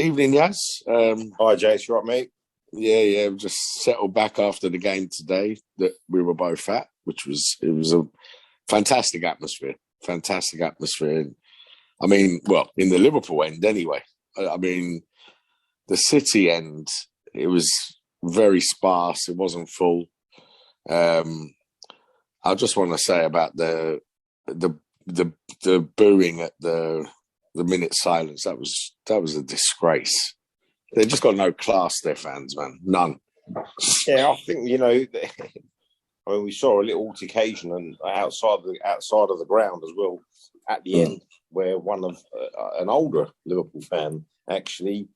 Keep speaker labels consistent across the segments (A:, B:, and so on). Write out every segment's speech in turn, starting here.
A: Evening, Yaz.
B: Hi, Jace. You right, mate?
A: Yeah. We just settled back after the game today that we were both at, it was a fantastic atmosphere. Fantastic atmosphere. I mean, well, in the Liverpool end anyway. I mean, the City end, it was very sparse. It wasn't full. I just want to say about the booing at the minute silence. That was a disgrace. They just got no class, their fans, man. None.
B: Yeah, I think I mean, we saw a little altercation and outside of the ground as well at the end, where one of an older Liverpool fan actually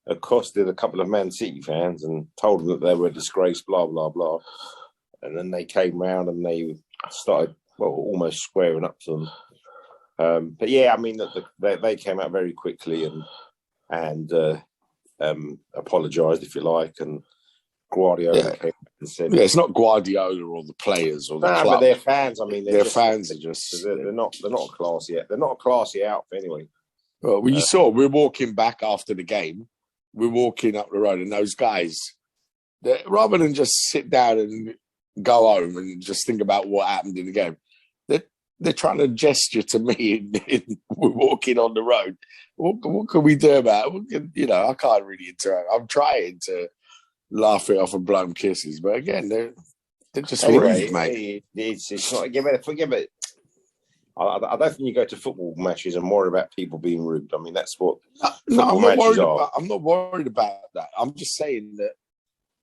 B: accosted a couple of Man City fans and told them that they were a disgrace, blah blah blah. And then they came round and they started, almost squaring up to them. But yeah, I mean, they came out very quickly and apologised, if you like, and Guardiola came and said,
A: "Yeah, it's not Guardiola or the players or the club,
B: but their fans. I mean,
A: their fans are just
B: they're not a classy. They're not a classy outfit anyway."
A: Well, you saw we're walking back after the game. We're walking up the road, and those guys, rather than just sit down and go home and just think about what happened in the game, they're trying to gesture to me. We're walking on the road. What can we do about it? I can't really interact. I'm trying to laugh it off and blow them kisses, but again, they're just rude, mate.
B: It's not. Forgive it. I don't think you go to football matches and worry about people being rude. I mean, that's what.
A: No, I'm not worried about. I'm not worried about that. I'm just saying that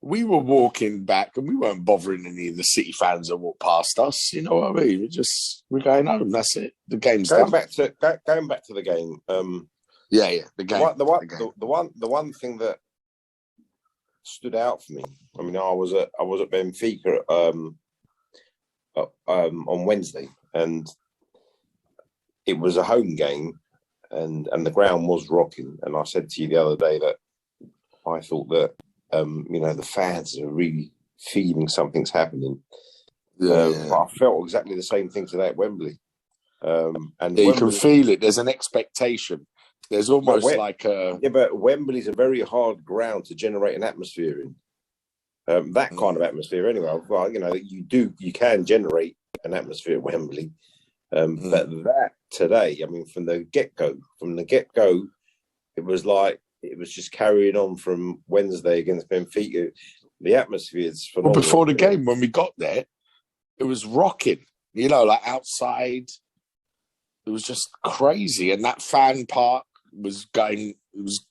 A: we were walking back and we weren't bothering any of the City fans that walked past us. You know what I mean? We're going home. That's it. The game's
B: going
A: done.
B: Going back to the game.
A: The game.
B: The one thing that stood out for me. I mean, I was at Benfica on Wednesday, and it was a home game, and the ground was rocking. And I said to you the other day that I thought that the fans are really feeling something's happening. I felt exactly the same thing today at Wembley. And
A: you can feel it. There's an expectation. There's almost
B: but Wembley's a very hard ground to generate an atmosphere in. That kind of atmosphere, anyway. Well, you can generate an atmosphere at Wembley, but that today, I mean, from the get go, it was just carrying on from Wednesday against Benfica. The atmosphere is phenomenal.
A: Well, before the game, when we got there, it was rocking. Like outside, it was just crazy, and that fan park was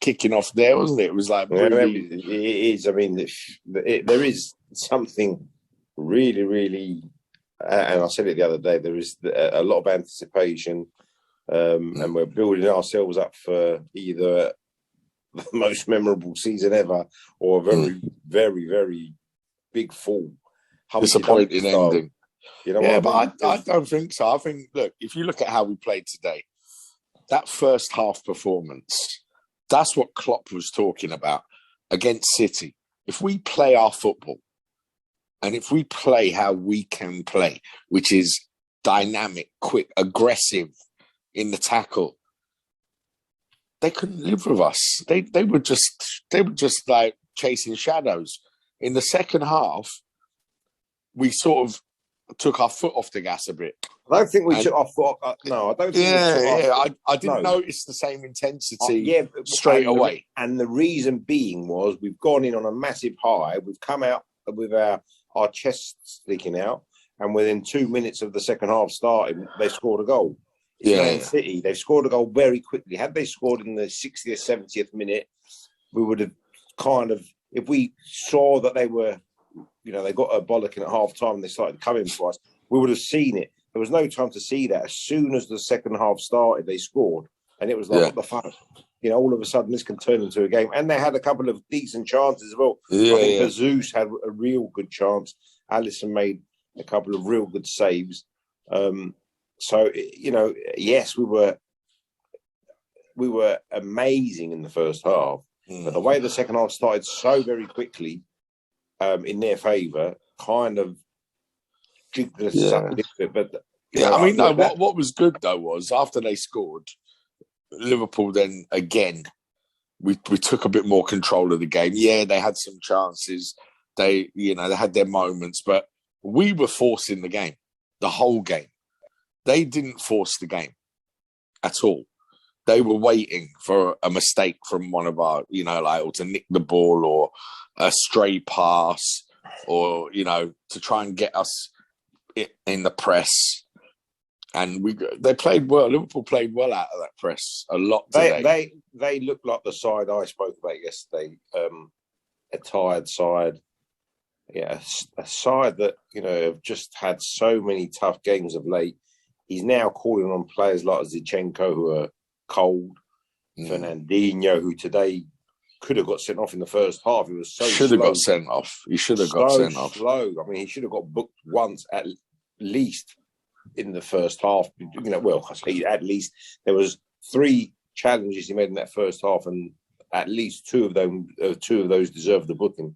A: kicking off there, wasn't it? It was like really...
B: It is. I mean, there is something really, really, and I said it the other day. There is a lot of anticipation, and we're building ourselves up for either the most memorable season ever or a very, very, very big fall.
A: Disappointing ending.
B: But
A: I don't think so. I think, look, if you look at how we played today, that first half performance, that's what Klopp was talking about against City. If we play our football and if we play how we can play, which is dynamic, quick, aggressive in the tackle, they couldn't live with us. They were just like chasing shadows. In the second half, we sort of took our foot off the gas a bit.
B: I don't think we took our foot. No, I don't think.
A: I didn't notice the same intensity straight away.
B: And the reason being was we've gone in on a massive high. We've come out with our chests sticking out, and within 2 minutes of the second half starting, they scored a goal. Man City, they've scored a goal very quickly. Had they scored in the 60th, 70th minute, we would have if we saw that they were, they got a bollocking at half time and they started coming for us, we would have seen it. There was no time to see that. As soon as the second half started, they scored. And it was like, what the fuck? All of a sudden this can turn into a game. And they had a couple of decent chances as well. I think Jesus had a real good chance. Alisson made a couple of real good saves. Yes, we were amazing in the first half. But the way the second half started so very quickly in their favour kind of jigged us up a little bit. But
A: what was good though was after they scored, Liverpool then again we took a bit more control of the game. Yeah, they had some chances. They had their moments, but we were forcing the game, the whole game. They didn't force the game at all. They were waiting for a mistake from one of our, or to nick the ball or a stray pass or, to try and get us in the press. And they played well. Liverpool played well out of that press a lot today.
B: They looked like the side I spoke about yesterday, a tired side. Yeah, a side that, have just had so many tough games of late. He's now calling on players like Zinchenko, who are cold. Fernandinho, who today could have got sent off in the first half. He was so
A: should have got sent off. He should have got sent off.
B: Slow. I mean, he should have got booked once at least in the first half. Well, I say at least. There was 3 challenges he made in that first half, and at least two of those deserved the booking.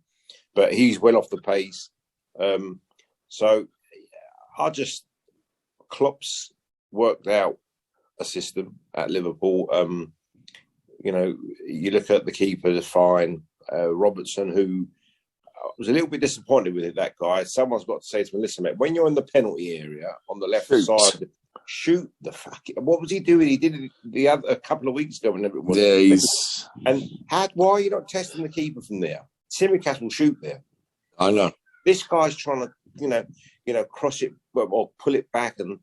B: But he's well off the pace. So Klopp's worked out a system at Liverpool. You look at the keeper, fine. Robertson, who was a little bit disappointed with it, that guy. Someone's got to say to him, listen, mate, when you're in the penalty area on the left side, shoot the fuck. What was he doing? He did it a couple of weeks ago. Why are you not testing the keeper from there? Tsimikas will shoot there.
A: I know.
B: This guy's trying to, cross it or pull it back, and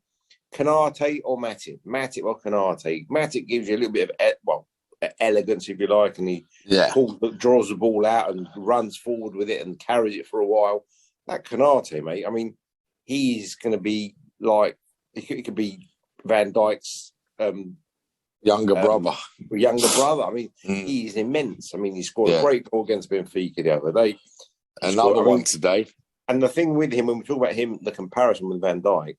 B: Konate or Matip? Matip or Konate? Matip gives you a little bit of, elegance, if you like, and he draws the ball out and runs forward with it and carries it for a while. That Konate, mate, I mean, he's going to be like, he could be Van Dijk's
A: younger brother.
B: I mean, he's immense. I mean, he scored a great goal against Benfica the other day.
A: Another one today.
B: And the thing with him, when we talk about him, the comparison with Van Dijk,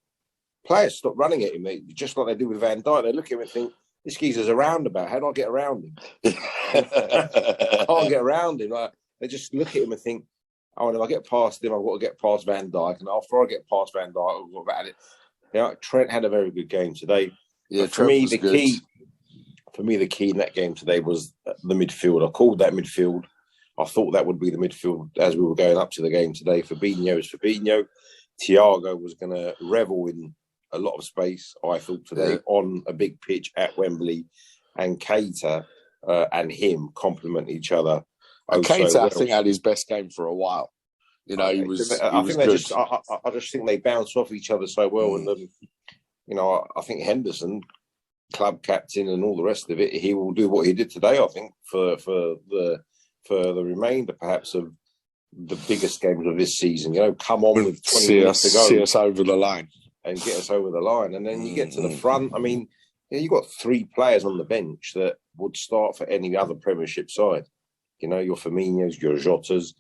B: players stop running at him, just like they do with Van Dijk. They look at him and think, this geezer's a roundabout. How do I get around him? I can't get around him. They just look at him and think, if I get past him, I've got to get past Van Dijk. And after I get past Van Dijk, I've got about it. Trent had a very good game today.
A: Yeah,
B: for me, the key in that game today was the midfield. I called that midfield. I thought that would be the midfield as we were going up to the game today. Fabinho is Fabinho. Thiago was going to revel in a lot of space, I thought, today on a big pitch at Wembley. And Keita and him complement each other.
A: Keita, I think, had his best game for a while. I just think they bounce off each other so well. And I think Henderson, club captain, and all the rest of it, he will do what he did today. I think for the remainder, perhaps, of the biggest games of this season. Come on with 20 minutes to go, see us over the line,
B: and get us over the line, and then you get to the front. I mean, you've got 3 players on the bench that would start for any other Premiership side. Your Firminos, your Jotas,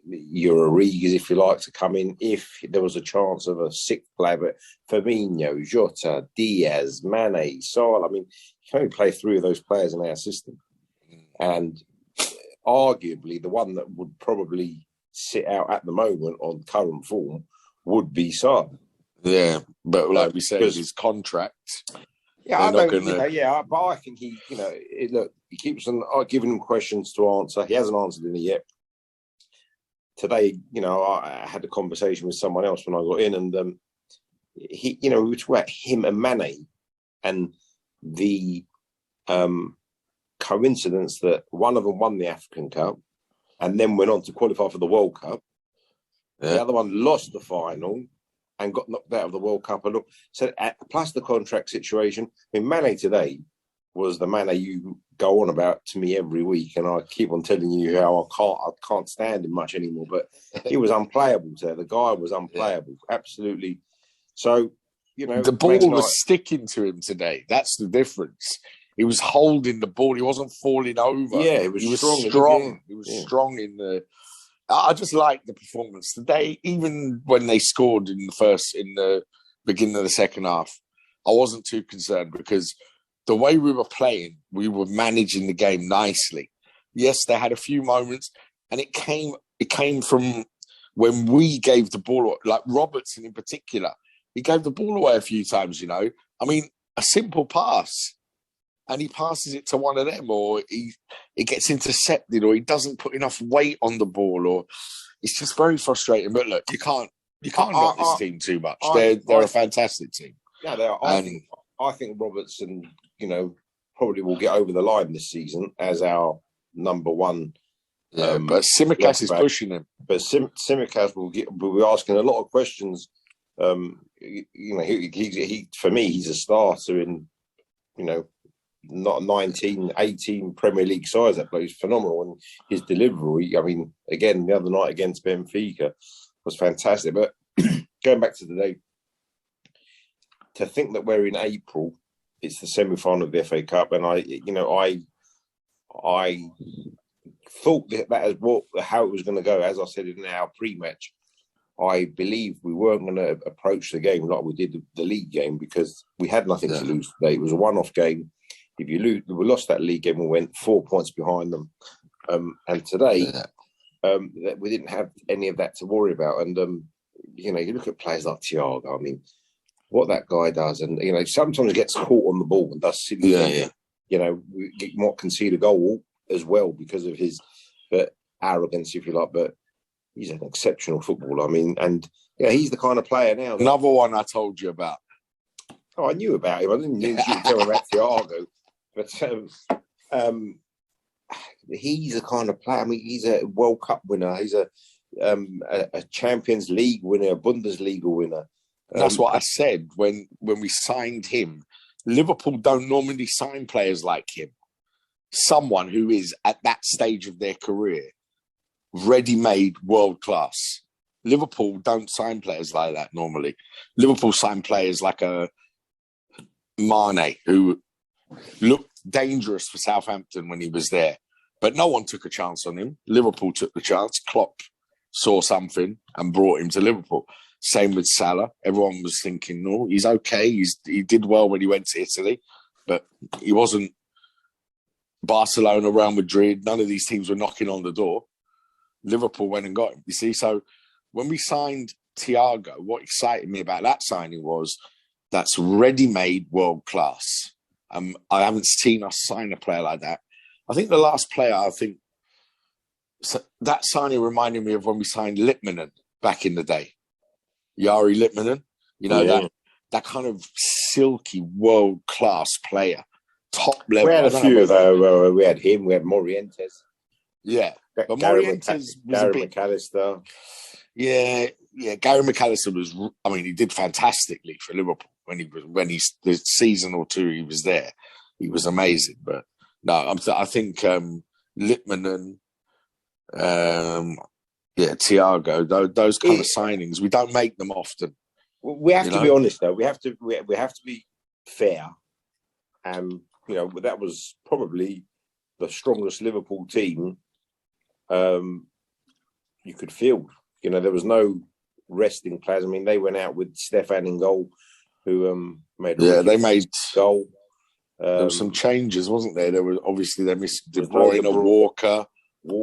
B: your Origi, if you like, to come in if there was a chance of a 6th player. But Firmino, Jota, Diaz, Mane, Salah. I mean, you can only play 3 of those players in our system. And arguably, the one that would probably sit out at the moment on current form would be Salah.
A: Yeah, but like we said, his contract.
B: Yeah, but I think he keeps on giving him questions to answer. He hasn't answered any yet. Today, I had a conversation with someone else when I got in, and we were talking about him and Mane, and the coincidence that one of them won the African Cup and then went on to qualify for the World Cup. Yeah. The other one lost the final and got knocked out of the World Cup. And so, plus the contract situation. I mean, Mane today was the Mane you go on about to me every week, and I keep on telling you how I can't stand him much anymore. But he was unplayable today. The guy was unplayable, absolutely. So,
A: the ball was sticking to him today. That's the difference. He was holding the ball. He wasn't falling over.
B: Yeah, he was strong.
A: He was strong in the. I just liked the performance today. Even when they scored in the beginning of the second half, I wasn't too concerned because the way we were playing, we were managing the game nicely. Yes, they had a few moments, and it came from when we gave the ball, like Robertson in particular. He gave the ball away a few times. I mean, a simple pass. and he passes it to one of them, or it gets intercepted, or he doesn't put enough weight on the ball, or it's just very frustrating. But look, you can't knock this team too much. They're a fantastic team.
B: Yeah, they are. I think Robertson, probably will get over the line this season as our number one.
A: Yeah, but Tsimikas is pushing him.
B: But Tsimikas will be asking a lot of questions. He for me, he's a starter in, not 19, 18 Premier League sides that plays phenomenal. And his delivery, I mean, again, the other night against Benfica was fantastic. But going back to today, to think that we're in April, it's the semi-final of the FA Cup, and I thought that is how it was going to go. As I said in our pre-match, I believe we weren't going to approach the game like we did the league game because we had nothing to lose today. It was a one-off game. If you lose, we lost that league game, we went 4 points behind them. And today, we didn't have any of that to worry about. And you look at players like Thiago. I mean, what that guy does, and sometimes he gets caught on the ball and does silly things. We might concede a goal as well because of his arrogance, if you like. But he's an exceptional footballer. I mean, and he's the kind of player now.
A: Another one I told you about.
B: Oh, I knew about him. I didn't need you to tell me about Thiago. But he's the kind of player. I mean, he's a World Cup winner. He's a Champions League winner, a Bundesliga winner.
A: That's what I said when we signed him. Liverpool don't normally sign players like him. Someone who is at that stage of their career, ready-made, world-class. Liverpool don't sign players like that normally. Liverpool sign players like a Mane, who looked dangerous for Southampton when he was there. But no one took a chance on him. Liverpool took the chance. Klopp saw something and brought him to Liverpool. Same with Salah. Everyone was thinking, no, he's okay. He did well when he went to Italy, but he wasn't Barcelona, Real Madrid. None of these teams were knocking on the door. Liverpool went and got him. You see, so when we signed Thiago, what excited me about that signing was that's ready-made world class. I haven't seen us sign a player like that. I think the last player, that signing reminded me of when we signed Lippmann back in the day. Jari Lippmann, that kind of silky world-class player, top level.
B: We had a few, we had him, we had Morientes.
A: Yeah, but Morientes was a bit...
B: McAllister.
A: Yeah, Gary McAllister he did fantastically for Liverpool when he's the season or two he was there. He was amazing, but no, I think Lippmann and Thiago, those kind of signings, we don't make them often.
B: We have to be honest, though. We have to be fair. That was probably the strongest Liverpool team you could field. There was no resting players. I mean, they went out with Stefan in goal, who made
A: they made
B: goal.
A: There were some changes, wasn't there? They missed De Bruyne, Walker,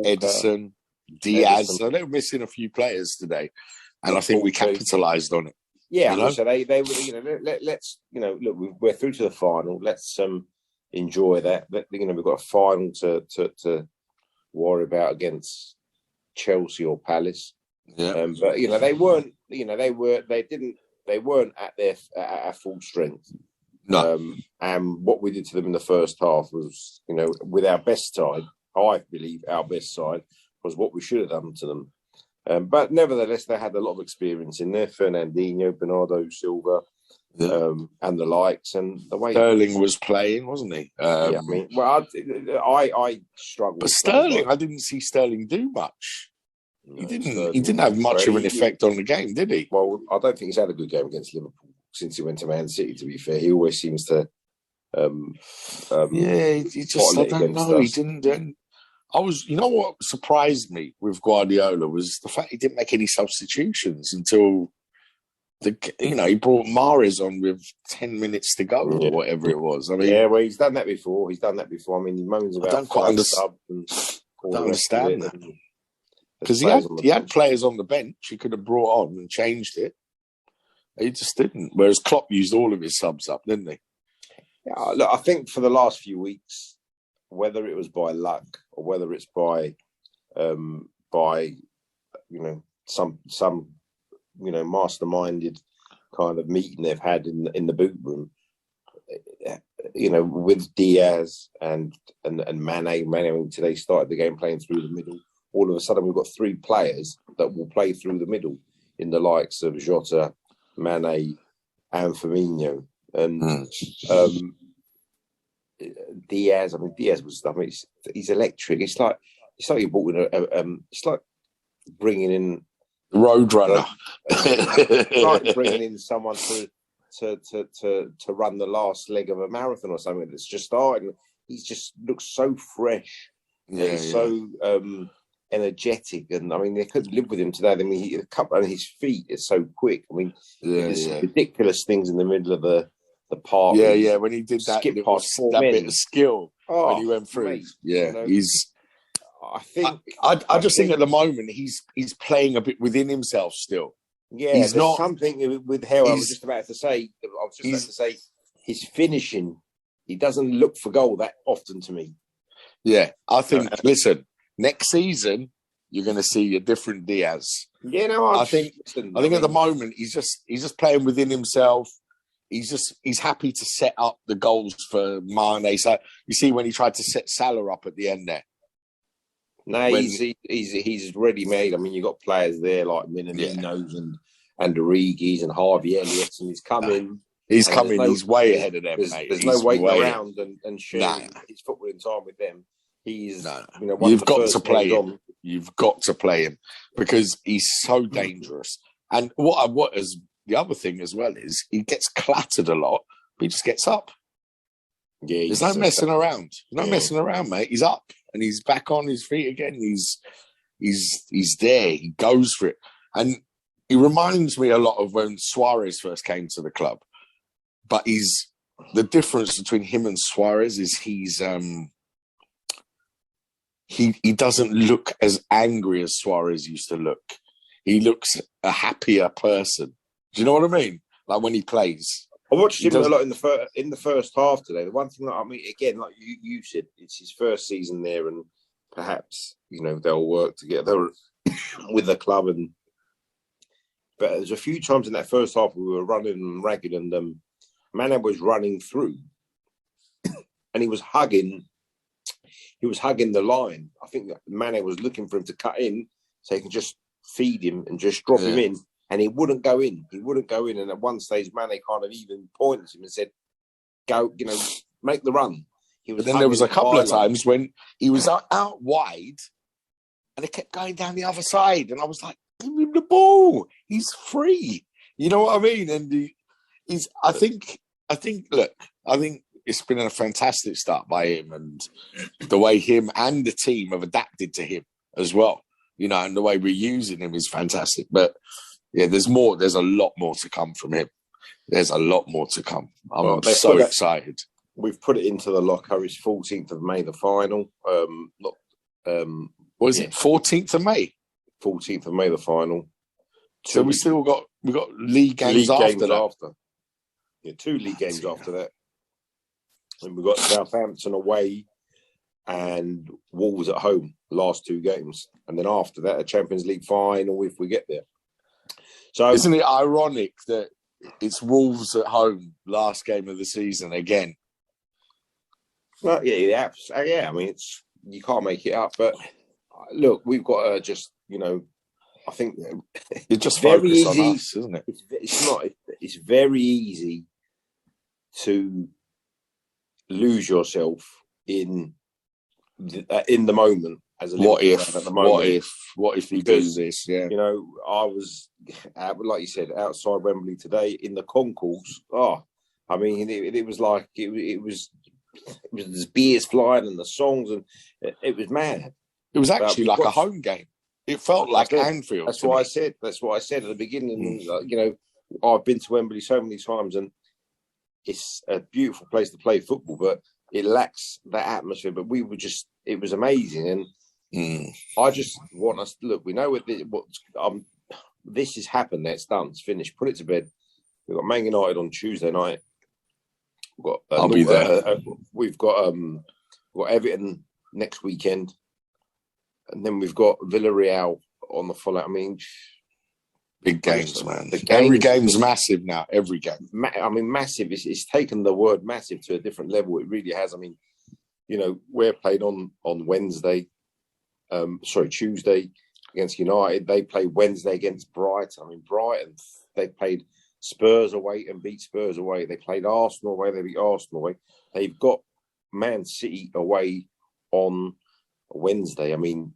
A: Edison, Diaz. So they were missing a few players today, and I think we capitalised on it.
B: Yeah, so they were. Let's look, we're through to the final. Let's enjoy that. We've got a final to worry about against Chelsea or Palace.
A: Yeah,
B: but they weren't. They weren't at full strength.
A: No.
B: And what we did to them in the first half was, with our best side, I believe our best side was what we should have done to them. But nevertheless, they had a lot of experience in there. Fernandinho, Bernardo Silva, and the likes, and the way
A: Sterling was playing, wasn't he?
B: I struggled.
A: But Sterling, I didn't see Sterling do much. No, he didn't have much of an effect on the game, did he?
B: Well, I don't think he's had a good game against Liverpool since he went to Man City. To be fair, he always seems to.
A: He just, I don't know. He didn't. I was, what surprised me with Guardiola was the fact he didn't make any substitutions until he brought Mahrez on with 10 minutes to go or whatever it was. I mean,
B: he's done that before. I mean, he moans about.
A: I don't quite understand that. Because he had players on the bench he could have brought on and changed it. He just didn't. Whereas Klopp used all of his subs up, didn't he?
B: Yeah, look, I think for the last few weeks, whether it was by luck or whether it's by some masterminded kind of meeting they've had in the boot room, with Diaz and Mane. Mane today started the game playing through the middle. All of a sudden, we've got three players that will play through the middle in the likes of Jota, Mane, and Firmino. And Diaz, he's electric. It's like you brought in it's like bringing in
A: Roadrunner.
B: like bringing in someone to run the last leg of a marathon or something that's just starting. He just looks so fresh. He's so energetic, and I mean, they couldn't live with him today. I mean, his feet is so quick. I mean, there's ridiculous things in the middle of the park.
A: Yeah. When he did that,
B: skip past
A: that bit of skill when he went through.
B: Mate,
A: he's.
B: I think.
A: I just think at the moment he's playing a bit within himself still.
B: Yeah, he's not something with Hell. I was just about to say. His finishing. He doesn't look for goal that often to me.
A: Yeah, I think. Listen, next season you're going to see a different Diaz.
B: Yeah, no,
A: I think at the moment he's just playing within himself. He's happy to set up the goals for Mane. So you see when he tried to set Salah up at the end there.
B: No, he's ready made. I mean, you've got players there like Minaminos and Origis and Harvey Elliott's, and he's coming.
A: He's coming. He's way ahead of them, mate.
B: There's no waiting around and sharing his footballing time with them. He's
A: you've got to play him. You've got to play him because he's so dangerous. And what is the other thing as well is he gets clattered a lot, but he just gets up.
B: Yeah,
A: there's no messing around. No messing around, mate. He's up and he's back on his feet again. He's there. He goes for it, and he reminds me a lot of when Suarez first came to the club. But the difference between him and Suarez is he doesn't look as angry as Suarez used to look. He looks a happier person. Do you know what I mean? Like when he plays.
B: I watched him a lot in the first half today. The one thing that again, like you said, it's his first season there, and perhaps they'll work together with the club. But there's a few times in that first half we were running ragged, and Mane was running through, and he was hugging the line. I think that Mane was looking for him to cut in so he can just feed him and just drop him in. And he wouldn't go in. And at one stage, Mane kind of even pointed to him and said, "Go, make the run."
A: But then there was a couple of times when he was out wide, and it kept going down the other side, and I was like, "Give him the ball. He's free." You know what I mean? And I think it's been a fantastic start by him, and the way him and the team have adapted to him as well. And the way we're using him is fantastic. But yeah, there's more. There's a lot more to come from him. There's a lot more to come. I'm so excited.
B: We've put it into the locker. It's 14th of May, the final.
A: What is it? 14th of May.
B: 14th of May, the final.
A: So we got league games after that.
B: Yeah, 2 league games after that. And we've got Southampton away and Wolves at home, last 2 games. And then after that, a Champions League final if we get there. So
A: isn't it ironic that it's Wolves at home, last game of the season again?
B: Well, yeah. I mean, you can't make it up. But look, we've got to just, I think
A: it's just very easy on us, isn't it?
B: It's very easy to lose yourself in the moment as a
A: what
B: if at the moment.
A: What if we do this? Yeah,
B: I was like you said outside Wembley today in the concourse. Oh, I mean, it was like it was there's beers flying and the songs, and it was mad.
A: It was actually like a home game. It felt like Anfield.
B: That's what I said. That's what I said at the beginning. I've been to Wembley so many times, and it's a beautiful place to play football, but it lacks that atmosphere. But it was amazing. And I just want us to look, we know this has happened, it's done, it's finished, put it to bed. We've got Man United on Tuesday night. We've got
A: I'll be there.
B: We've got Everton next weekend, and then we've got Villarreal on the follow. I mean,
A: big games, man. Every game's massive now. Every game.
B: I mean, massive. It's taken the word massive to a different level. It really has. I mean, we're played on Wednesday. Tuesday against United. They play Wednesday against Brighton. I mean, Brighton, they played Spurs away and beat Spurs away. They played Arsenal away. They beat Arsenal away. They've got Man City away on Wednesday. I mean,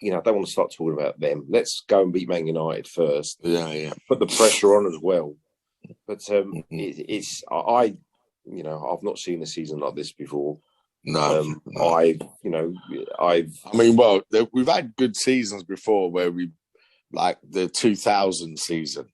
B: I don't want to start talking about them. Let's go and beat Man United first.
A: Yeah.
B: Put the pressure on as well. But I've not seen a season like this before.
A: No.
B: We've
A: had good seasons before where we, like the 2000 season,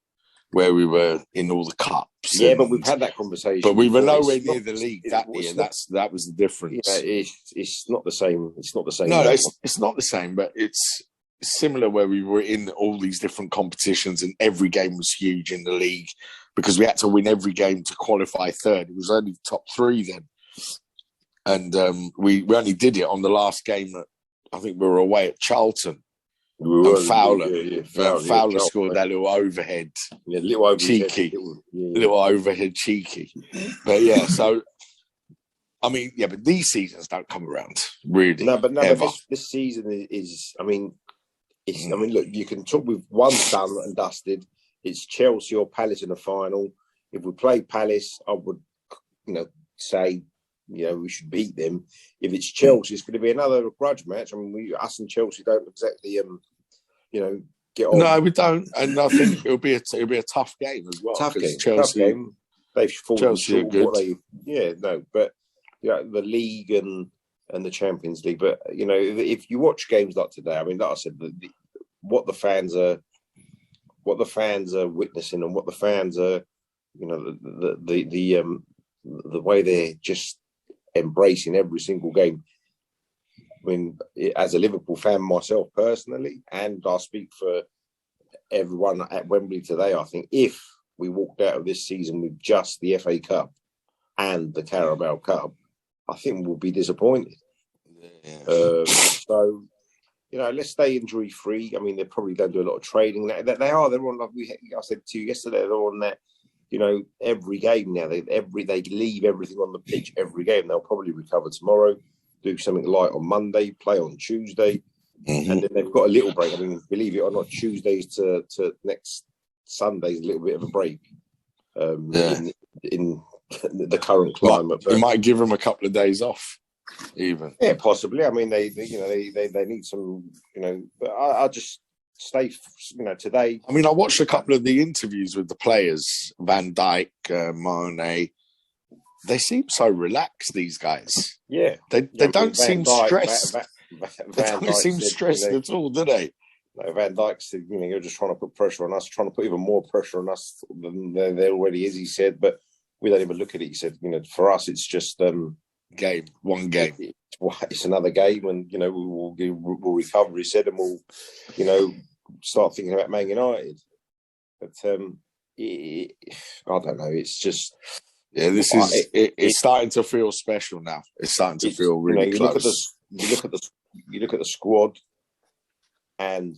A: where we were in all the cups.
B: Yeah, but we've had that conversation.
A: But we were nowhere near the league that year. That was the difference.
B: It's not the same. It's not the same.
A: No, it's not the same, but it's similar where we were in all these different competitions and every game was huge in the league because we had to win every game to qualify third. It was only top three then. And we only did it on the last game that I think we were away at Charlton. And Fowler scored that little overhead.
B: Yeah, little overhead
A: cheeky. Little overhead cheeky. But yeah, so I mean, yeah, but these seasons don't come around, really.
B: But this season is look, you can talk with one done and dusted. It's Chelsea or Palace in the final. If we play Palace, I would, say, we should beat them. If it's Chelsea, it's going to be another grudge match. I mean, us and Chelsea don't exactly, get on.
A: No, we don't, and I think it'll be a tough game as well.
B: Tough game. They've fallen
A: Chelsea
B: short of what but the league and the Champions League. But if you watch games like today, I mean, like I said, what the fans are witnessing and what the fans are, the way they're just embracing every single game. I mean, as a Liverpool fan myself personally, and I speak for everyone at Wembley today, I think if we walked out of this season with just the FA Cup and the Carabao Cup, I think we'll be disappointed. Yeah. So, let's stay injury free. I mean, they probably don't do a lot of training. They're on, like I said to you yesterday, they're on that. Every game now, they leave everything on the pitch every game. They'll probably recover tomorrow, do something light on Monday, play on Tuesday, and then they've got a little break. I mean, believe it or not, Tuesdays to next Sunday's a little bit of a break in the current climate.
A: You might give them a couple of days off, even.
B: Yeah, possibly. I mean, they need some, but I just stay, today.
A: I mean, I watched a couple of the interviews with the players, Van Dijk, Mane. They seem so relaxed, these guys.
B: Yeah.
A: They don't seem stressed. They don't seem stressed at all, do they?
B: No, Van Dijk said, you're just trying to put pressure on us, trying to put even more pressure on us than there already is, he said. But we don't even look at it. He said, for us, it's just one game. It's another game, and we'll recover. He said, and we'll start thinking about Man United. But I don't know. It's just it's starting to feel special now. It's starting to feel really close. You look at the squad, and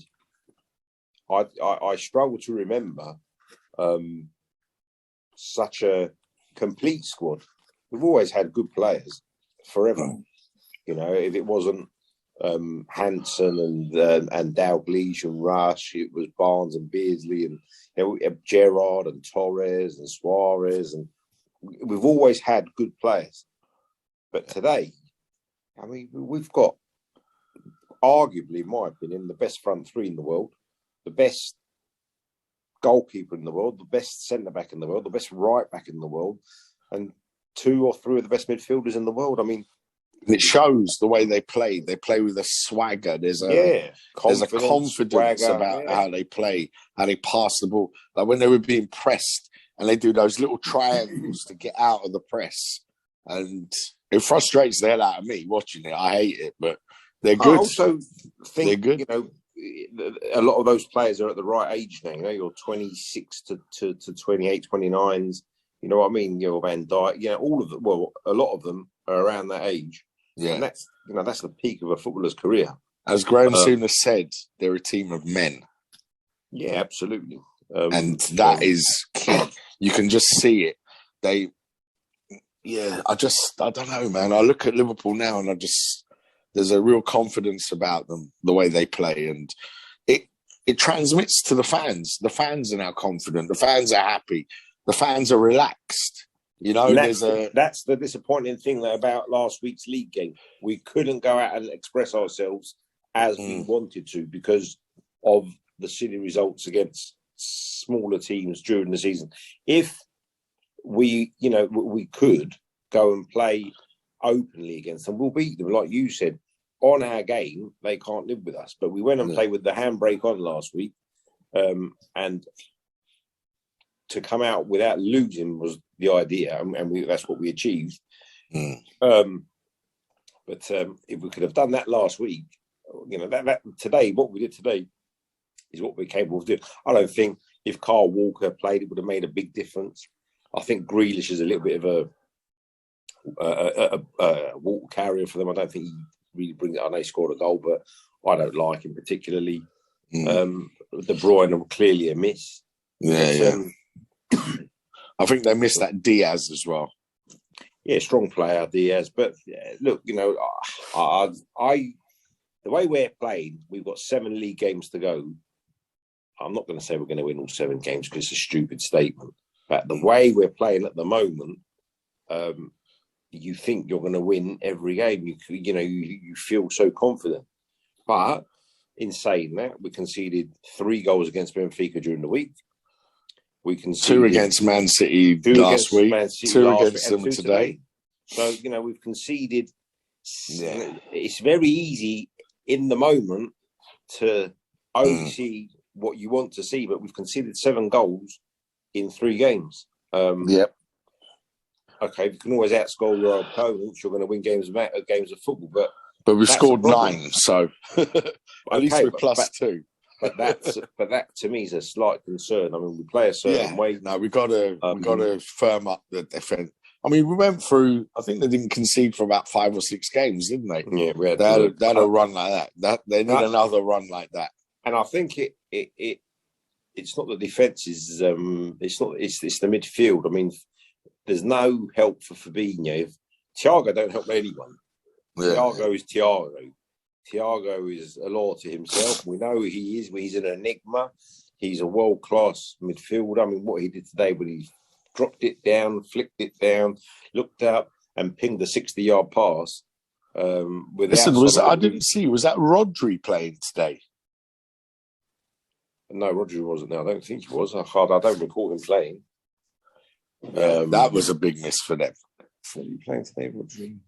B: I struggle to remember such a complete squad. We've always had good players forever. If it wasn't Hansen and Dalglish and Rush, it was Barnes and Beardsley and Gerrard and Torres and Suarez, and we've always had good players. But today, I mean, we've got arguably, in my opinion, the best front three in the world, the best goalkeeper in the world, the best centre back in the world, the best right back in the world, and 2 or 3 of the best midfielders in the world. I mean,
A: it shows the way they play. They play with a swagger. There's a confidence about how they play, how they pass the ball. Like when they were being pressed and they do those little triangles to get out of the press. And it frustrates the hell out of me watching it. I hate it, but they're good.
B: I also think,
A: they're good.
B: A lot of those players are at the right age now. You're 26 to 28, 29s. You know what I mean? Van Dijk, all of them. Well, a lot of them are around that age.
A: Yeah.
B: And that's the peak of a footballer's career.
A: As Graham Souness said, they're a team of men.
B: Yeah, absolutely.
A: And that is key. You can just see it. I don't know, man. I look at Liverpool now and there's a real confidence about them, the way they play. And it transmits to the fans. The fans are now confident. The fans are happy. The fans are relaxed.
B: That's the disappointing thing about last week's league game. We couldn't go out and express ourselves as we wanted to because of the silly results against smaller teams during the season. If we could go and play openly against them, we'll beat them. Like you said, on our game, they can't live with us. But we went and played with the handbrake on last week, and to come out without losing was the idea, and that's what we achieved. But if we could have done that last week, that today, what we did today is what we're capable of doing. I don't think if Kyle Walker played, it would have made a big difference. I think Grealish is a little bit of a water carrier for them. I don't think he really brings it. I know he scored a goal, but I don't like him particularly. De Bruyne were clearly a miss.
A: I think they missed that Diaz as well.
B: Yeah, strong player, Diaz. But look, the way we're playing, we've got 7 league games to go. I'm not going to say we're going to win all 7 games because it's a stupid statement. But the way we're playing at the moment, you think you're going to win every game. You feel so confident. But in saying that, we conceded 3 goals against Benfica during the week. We conceded
A: 2 against Man City last week, 2 against them today.
B: So, we've conceded. Yeah. It's very easy in the moment to only see what you want to see, but we've conceded 7 goals in 3 games.
A: Yep.
B: Okay, you can always outscore your opponents. You're going to win games of football,
A: but we scored 9, so at least we're plus 2.
B: But that to me is a slight concern. I mean, we play a certain way.
A: No, we got to firm up the defense. I mean, we went through. I think they didn't concede for about 5 or 6 games, didn't they?
B: Yeah,
A: they had a run like that. They need another run like that.
B: And I think it's not the defense. It's the midfield. I mean, there's no help for Fabinho. Thiago don't help anyone. Yeah. Thiago is Thiago. Thiago is a law to himself. We know he is. He's an enigma. He's a world-class midfielder. I mean, what he did today when he dropped it down, flicked it down, looked up and pinged a 60-yard pass.
A: I didn't see. Was that Rodri playing today?
B: No, Rodri wasn't there. I don't think he was. I don't recall him playing.
A: That was a big miss for them.
B: What are you playing today, Rodri?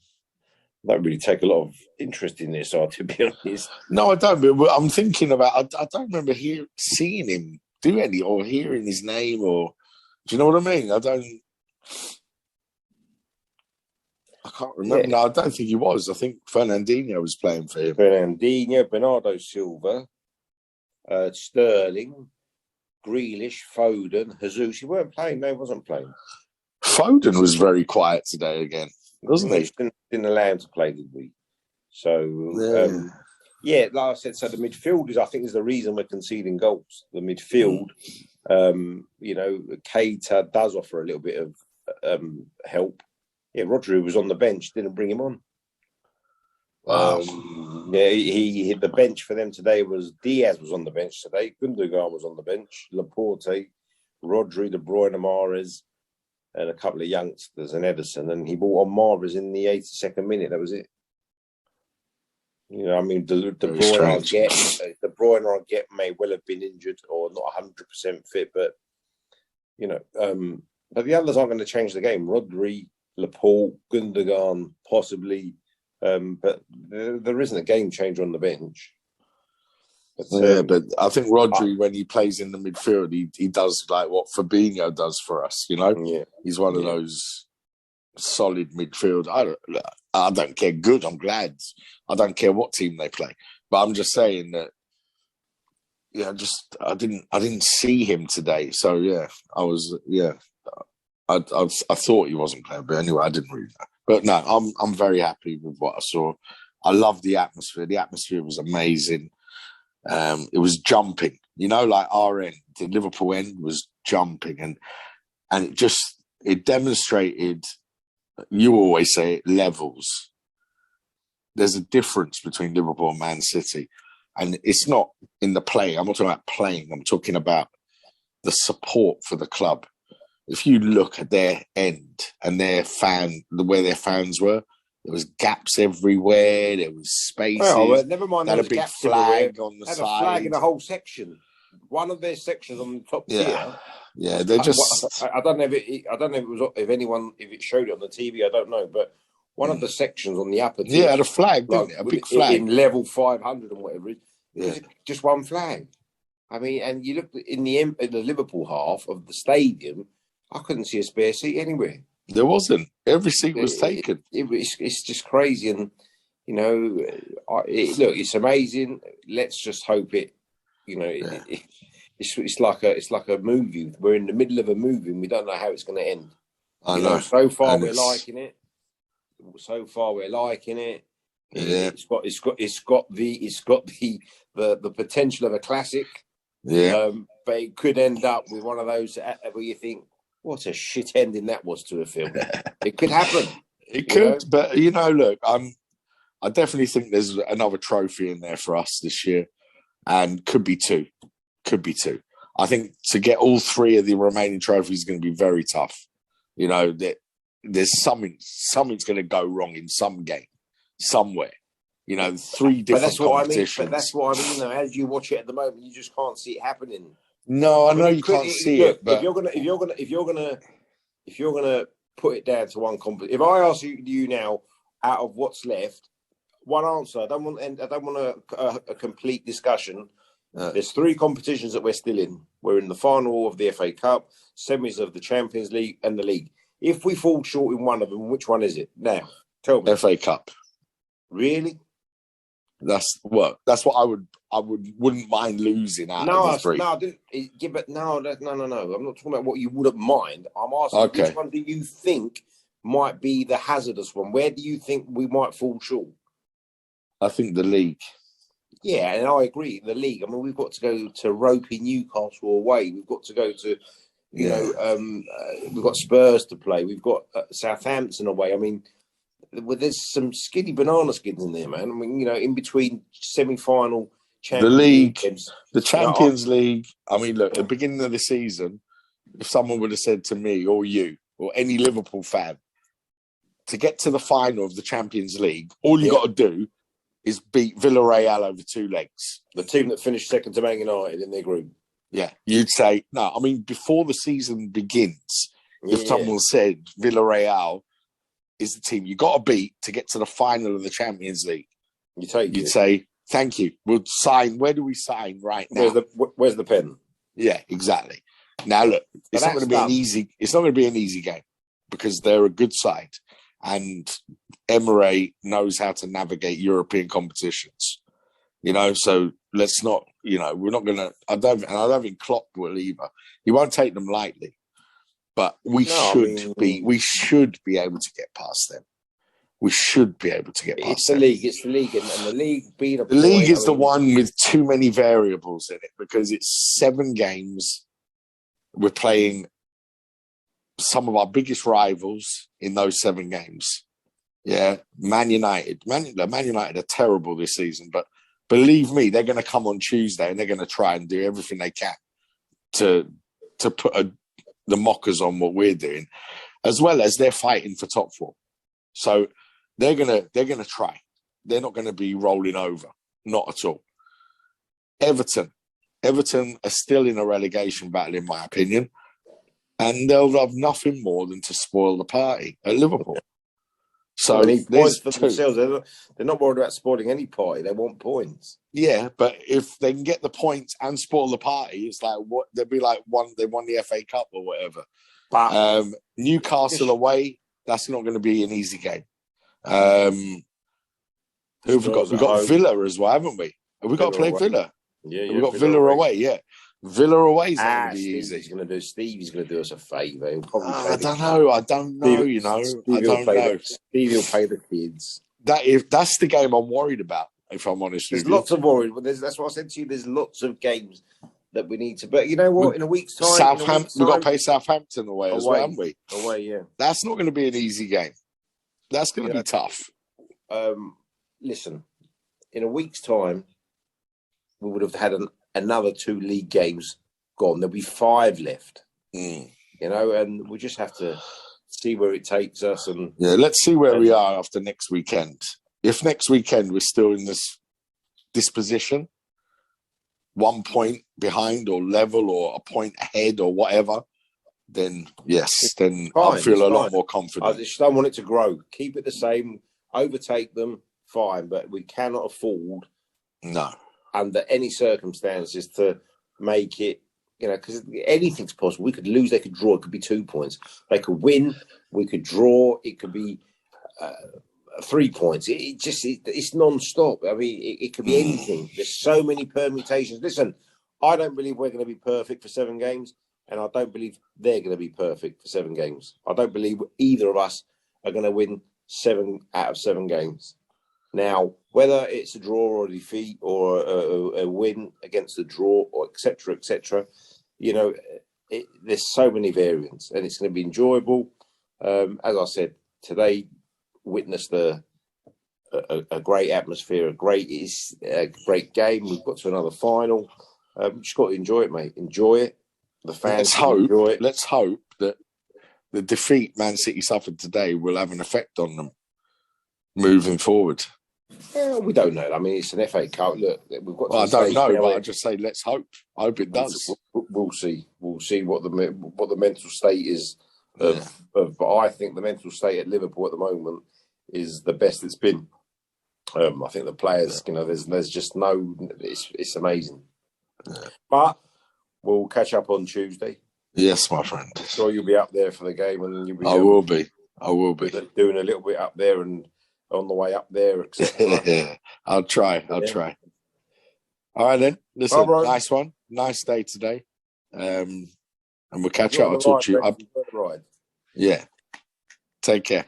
B: I don't really take a lot of interest in this, to be honest.
A: No, I don't. But I'm thinking about. I don't remember seeing him do any or hearing his name. Or do you know what I mean? I can't remember. Yeah. No, I don't think he was. I think Fernandinho was playing for him.
B: Fernandinho, Bernardo Silva, Sterling, Grealish, Foden, Jesus. He weren't playing. No, he wasn't playing.
A: Foden was very quiet today again, wasn't he?
B: Didn't allow him to play, did we? So, like I said, so the midfielders, I think, is the reason we're conceding goals. The midfield, Keita does offer a little bit of help. Yeah, Rodri was on the bench, didn't bring him on.
A: Wow.
B: He hit the bench for them today. Diaz was on the bench today. Gundogan was on the bench. Laporte, Rodri, De Bruyne, Mahrez, and a couple of youngsters and Ederson. And he brought on Mahrez in the 82nd minute. That was it. I mean, De Bruyne I get may well have been injured or not 100% fit, but but the others aren't going to change the game. Rodri, Laporte, Gundogan, possibly. But there isn't a game changer on the bench.
A: But I think Rodri, when he plays in the midfield, he does like what Fabinho does for us. He's one of those solid midfield. I don't care. Good. I'm glad. I don't care what team they play. But I'm just saying that. Yeah, I didn't see him today. So I was I thought he wasn't playing, but anyway, I didn't read that. But no, I'm very happy with what I saw. I love the atmosphere. The atmosphere was amazing. It was jumping, like our end, the Liverpool end was jumping, and it demonstrated. You always say it, levels. There's a difference between Liverpool and Man City, and it's not in the play. I'm not talking about playing. I'm talking about the support for the club. If you look at their end and where their fans were, there was gaps everywhere. There was spaces.
B: Well, never mind.
A: They had a big flag on the
B: side.
A: Had
B: a flag in the whole section. One of their sections on the top tier.
A: Yeah, they're just.
B: I don't know if it showed it on the TV. I don't know, but one of the sections on the upper tier,
A: had a flag, didn't it? A big flag
B: in level 500 and whatever. It was just one flag. I mean, and you look in the Liverpool half of the stadium. I couldn't see a spare seat anywhere.
A: There wasn't. Every seat was taken.
B: It's just crazy, and it's amazing. Let's just hope it. It's like a movie. We're in the middle of a movie, and we don't know how it's going to end.
A: I know.
B: So far, we're liking it.
A: Yeah.
B: It's got the potential of a classic.
A: Yeah.
B: But it could end up with one of those where you think, what a shit ending that was to a film. It could happen.
A: It could, but look, I definitely think there's another trophy in there for us this year, and could be two. I think to get all three of the remaining trophies is going to be very tough. That there's something's going to go wrong in some game, somewhere. 3 different competitions.
B: But that's what I mean. As you watch it at the moment, you just can't see it happening.
A: No, I know you can't see it. But
B: if you're gonna put it down to one competition, if I ask you now, out of what's left, one answer. I don't want a complete discussion. There's 3 competitions that we're still in. We're in the final of the FA Cup, semis of the Champions League, and the league. If we fall short in one of them, which one is it? Now, tell me.
A: FA Cup.
B: Really?
A: That's what I wouldn't mind losing out of the 3.
B: No. I'm not talking about what you wouldn't mind. I'm asking which one do you think might be the hazardous one? Where do you think we might fall short?
A: I think the league.
B: Yeah, and I agree. The league. I mean, we've got to go to ropey Newcastle away. We've got to go to, we've got Spurs to play. We've got Southampton away. I mean, there's some skinny banana skins in there, man. I mean, in between semi-final,
A: the league, the Champions League. I mean, look, at the beginning of the season, if someone would have said to me or you or any Liverpool fan, to get to the final of the Champions League, all you got to do is beat Villarreal over 2 legs.
B: The team that finished second to Man United in their group.
A: Yeah, you'd say, no, I mean, before the season begins, if someone said Villarreal is the team you got to beat to get to the final of the Champions League, you'd say, thank you. We'll sign. Where do we sign right now?
B: Where's the pen?
A: Yeah, exactly. Now look, it's not going to be an easy game because they're a good side, and Emery knows how to navigate European competitions. So let's not. We're not going to. I don't think Klopp will either. He won't take them lightly, but we should be able to get past them. We should be able to get past
B: It's the league, and the league being
A: the league is the one with too many variables in it because it's 7 games. We're playing some of our biggest rivals in those 7 games. Yeah, Man United. Man United are terrible this season, but believe me, they're going to come on Tuesday and they're going to try and do everything they can to put the mockers on what we're doing, as well as they're fighting for top 4. So they're gonna try. They're not going to be rolling over, not at all. Everton are still in a relegation battle, in my opinion, and they'll have nothing more than to spoil the party at Liverpool. So
B: points for themselves. They're not worried about spoiling any party. They want points.
A: Yeah, but if they can get the points and spoil the party, it's like what they'll be like. They won the FA Cup or whatever. But Newcastle away, that's not going to be an easy game. Who have we got? We've got Villa as well, haven't we? Have we got to play Villa?
B: Yeah,
A: we've got Villa away. Yeah. Villa away is not going to be
B: Stevie's
A: easy.
B: Stevie's going to do us a favour. He'll probably
A: I don't know. I don't know.
B: Stevie,
A: you know,
B: Stevie
A: I don't know.
B: Stevie will pay the kids.
A: That's the game I'm worried about. If I'm honest with you,
B: There's lots of worry. That's what I said to you. There's lots of games that we need to. But you know what? In a week's time,
A: Southampton. We've got to play Southampton away as well, haven't we?
B: Away, yeah.
A: That's not going to be an easy game. That's going to be tough.
B: Listen, in a week's time, we would have had another 2 league games gone. There'll be 5 left. You know, and we just have to see where it takes us. And
A: let's see where we are after next weekend. If next weekend we're still in this position, 1 point behind or level or a point ahead or whatever, then yes, then I'll feel a lot more confident.
B: I just don't want it to grow. Keep it the same. Overtake them, fine, but we cannot afford, under any circumstances, to make it. You know, because anything's possible. We could lose, they could draw. It could be 2 points. They could win. We could draw. It could be 3 points. It's non-stop. I mean, it could be anything. There's so many permutations. Listen, I don't believe we're going to be perfect for 7 games, and I don't believe they're going to be perfect for 7 games. I don't believe either of us are going to win 7 out of 7 games. Now, whether it's a draw or a defeat or a win against a draw or etc., you know, there's so many variants, and it's going to be enjoyable. As I said, today witnessed a great atmosphere, a great game. We've got to another final. We've just got to enjoy it, mate. Enjoy it. The fans enjoy it.
A: Let's hope that the defeat Man City suffered today will have an effect on them moving forward.
B: Yeah, we don't know. I mean, it's an FA Cup. Look, we've got.
A: I don't know, but I just say let's hope. I hope it does.
B: We'll see. We'll see what the mental state is. But I think the mental state at Liverpool at the moment is the best it's been. I think the players, you know, there's just no. It's amazing. Yeah. But we'll catch up on Tuesday.
A: Yes, my friend.
B: I'm sure you'll be up there for the game, and you'll be.
A: I will be
B: doing a little bit up there and on the way up there, etc.
A: I'll try. All right then. Listen, nice one. Nice day today. And we'll catch up. I'll talk to you. Yeah. Take care.